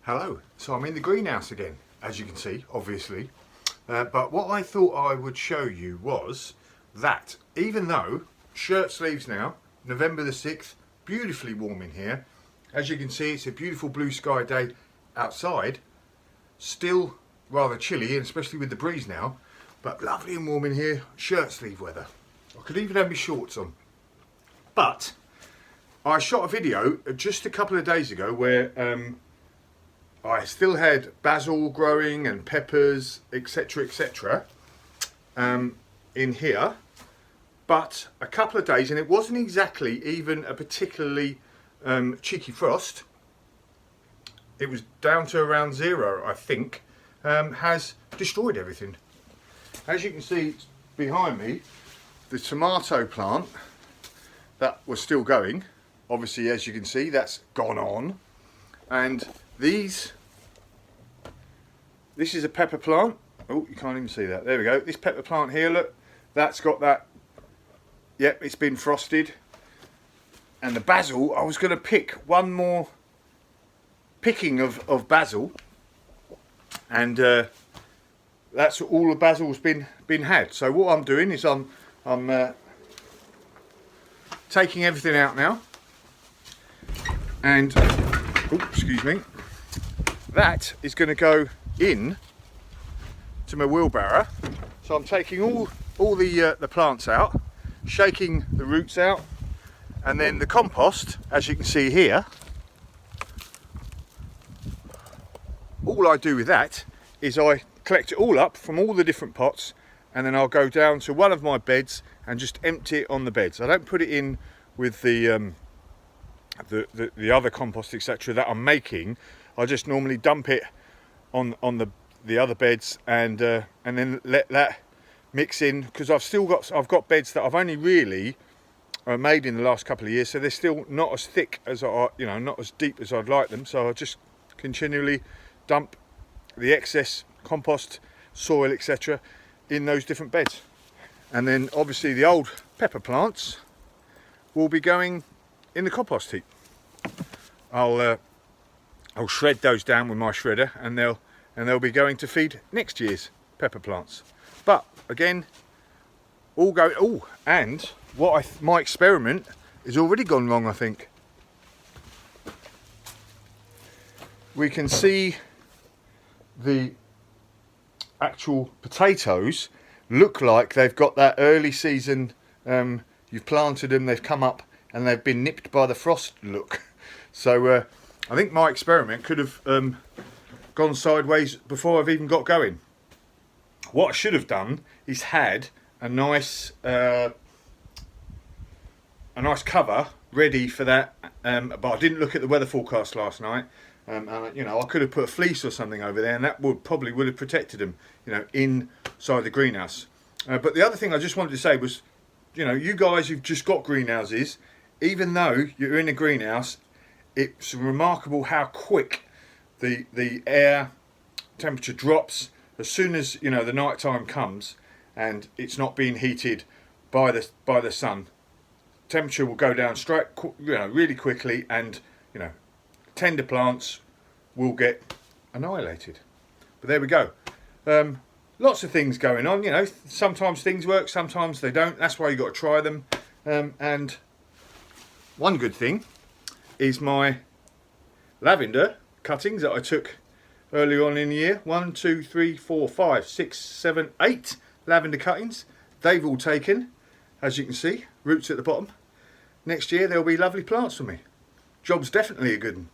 Hello, so I'm in the greenhouse again, as you can see, obviously. But what I thought I would show you was that even though shirt sleeves now, November the 6th, beautifully warm in here. As you can see, it's a beautiful blue sky day outside. Still rather chilly, and especially with the breeze now, but lovely and warm in here, shirt sleeve weather. I could even have my shorts on. But I shot a video just a couple of days ago where I still had basil growing and peppers, etc, in here, but a couple of days, and it wasn't exactly even a particularly cheeky frost. It was down to around 0, I think, has destroyed everything. As you can see behind me, the tomato plant that was still going, obviously, as you can see, that's gone on, and this is a pepper plant. Oh, you can't even see that. There we go. This pepper plant here, look, that's got that. Yep, it's been frosted. And the basil, I was going to pick one more picking of basil, and that's all the basil's been had. So what I'm doing is I'm taking everything out now, and oh, excuse me, that is going to go in to my wheelbarrow. So I'm taking all the plants out, shaking the roots out, and then the compost, as you can see here, all I do with that is I collect it all up from all the different pots, and then I'll go down to one of my beds and just empty it on the beds. I don't put it in with the other compost, etc, that I'm making. I just normally dump it on the other beds, and then let that mix in, because I've got beds that I've only really made in the last couple of years, so they're still not as thick as not as deep as I'd like them. So I just continually dump the excess compost, soil, etc in those different beds, and then obviously the old pepper plants will be going in the compost heap. I'll shred those down with my shredder, and they'll be going to feed next year's pepper plants. But again, all go. Oh, and my experiment has already gone wrong, I think. We can see the actual potatoes look like they've got that early season. You've planted them, they've come up, and they've been nipped by the frost look. So I think my experiment could have gone sideways before I've even got going. What I should have done is had a nice cover ready for that, but I didn't look at the weather forecast last night, and I could have put a fleece or something over there, and that probably would have protected them, inside the greenhouse. But the other thing I just wanted to say was, you guys who've just got greenhouses, even though you're in a greenhouse, it's remarkable how quick the air temperature drops as soon as the night time comes and it's not being heated by the sun. Temperature will go down straight, really quickly, and tender plants will get annihilated. But there we go. Lots of things going on. Sometimes things work, sometimes they don't. That's why you got to try them. And one good thing is my lavender cuttings that I took early on in the year. 1, 2, 3, 4, 5, 6, 7, 8 lavender cuttings. They've all taken, as you can see, roots at the bottom. Next year there'll be lovely plants for me. Job's definitely a good one.